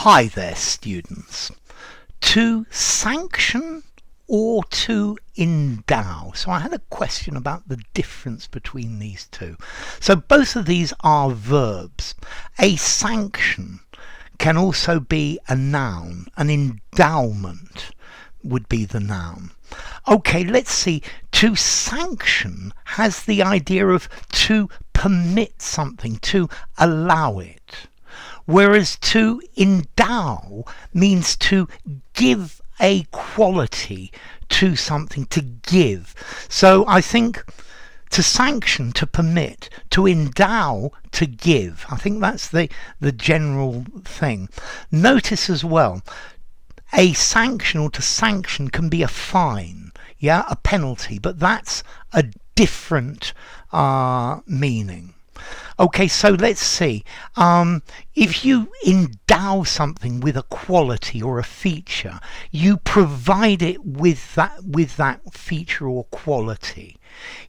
Hi there, students. To sanction or to endow? So I had a question about the difference between these two. So both of these are verbs. A sanction can also be a noun. An endowment would be the noun. Okay, let's see. To sanction has the idea of to permit something, to allow it. Whereas to endow means to give a quality to something, to give. So I think to sanction, to permit, to endow, to give. I think that's the general thing. Notice as well, a sanction or to sanction can be a fine, a penalty, but that's a different meaning. Okay, so let's see. If you endow something with a quality or a feature, you provide it with that feature or quality.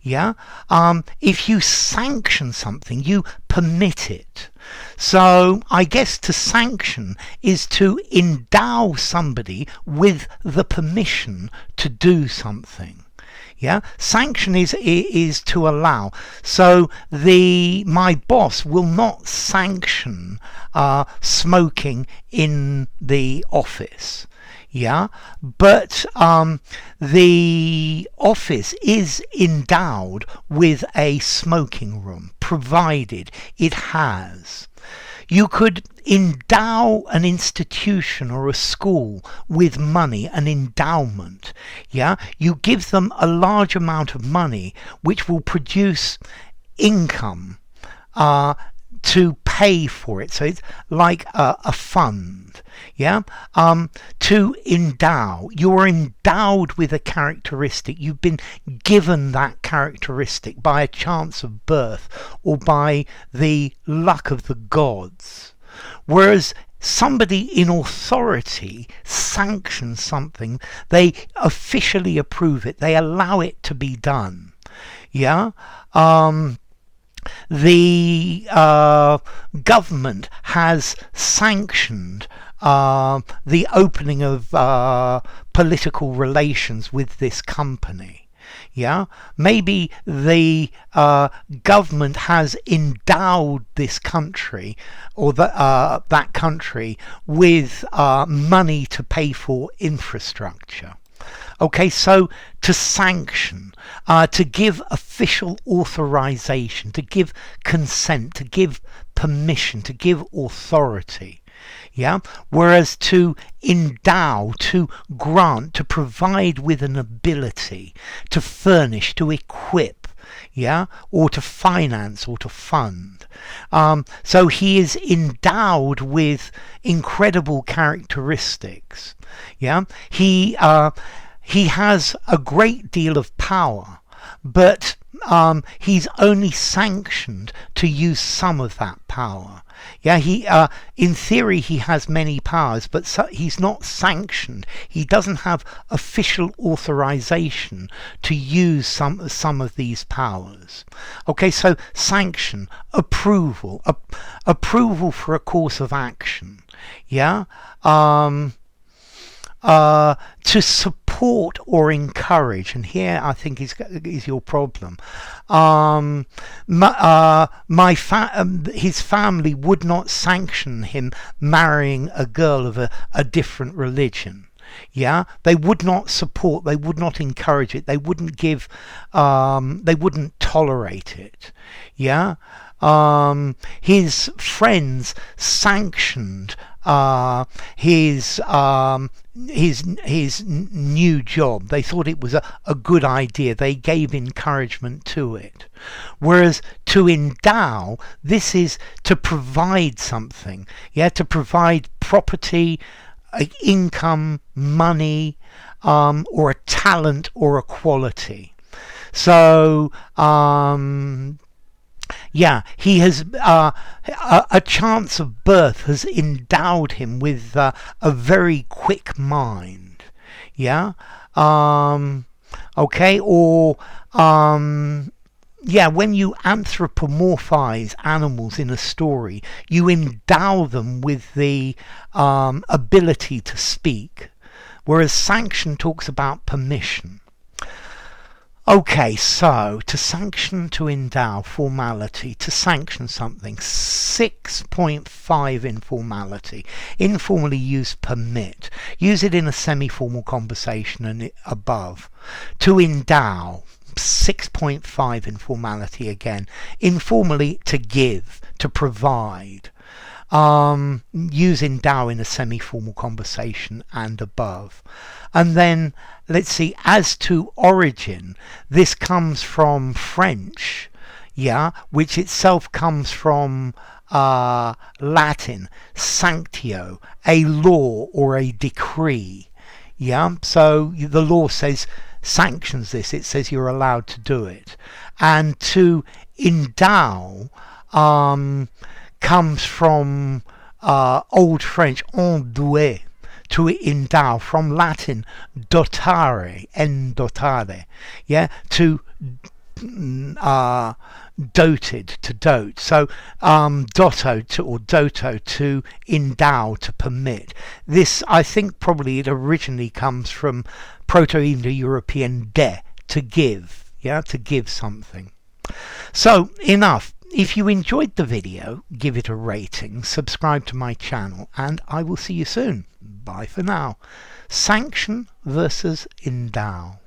If you sanction something, you permit it. So I guess to sanction is to endow somebody with the permission to do something. Sanction is to allow. So my boss will not sanction smoking in the office. But the office is endowed with a smoking room, provided it has. You could endow an institution or a school with money, an endowment. You give them a large amount of money which will produce income to pay for it. So it's like a fund. To endow, you're endowed with a characteristic. You've been given that characteristic by a chance of birth or by the luck of the gods. Whereas somebody in authority sanctions something, they officially approve it, they allow it to be done. The government has sanctioned the opening of political relations with this company. Maybe the government has endowed this country or that country with money to pay for infrastructure. Okay, so to sanction, to give official authorization, to give consent, to give permission, to give authority. Whereas to endow, to grant, to provide with an ability, to furnish, to equip, or to finance or to fund. So he is endowed with incredible characteristics. He has a great deal of power, but he's only sanctioned to use some of that power. In theory he has many powers, but he's not sanctioned. He doesn't have official authorization to use some of these powers. Okay, so sanction, approval, approval for a course of action. To support or encourage, and here I think is your problem. His family would not sanction him marrying a girl of a different religion. They would not support, they would not encourage it, they wouldn't give, they wouldn't tolerate it. His friends sanctioned his new job. They thought it was a good idea. They gave encouragement to it. Whereas to endow, this is to provide something. To provide property, income, money, or a talent or a quality. So he has a chance of birth has endowed him with a very quick mind. Okay, or yeah, when you anthropomorphize animals in a story, you endow them with the ability to speak, whereas sanction talks about permission. Okay, so to sanction, to endow, formality, to sanction something. 6.5 informality. Informally use permit. Use it in a semi-formal conversation and above. To endow. 6.5 informality again. Informally, to give, to provide. Use endow in a semi-formal conversation and above. And then let's see, as to origin, this comes from French, yeah, which itself comes from Latin, sanctio, a law or a decree. Yeah, so the law says, sanctions this, it says you're allowed to do it. And to endow comes from Old French, endouer, to endow, from Latin dotare, endotare, yeah, to doted, to dote. So dotto to, or doto, to endow, to permit. This, I think, probably it originally comes from Proto-Indo-European de, to give, yeah, to give something. So enough. If you enjoyed the video, give it a rating, subscribe to my channel, and I will see you soon. Bye for now. Sanction versus endow.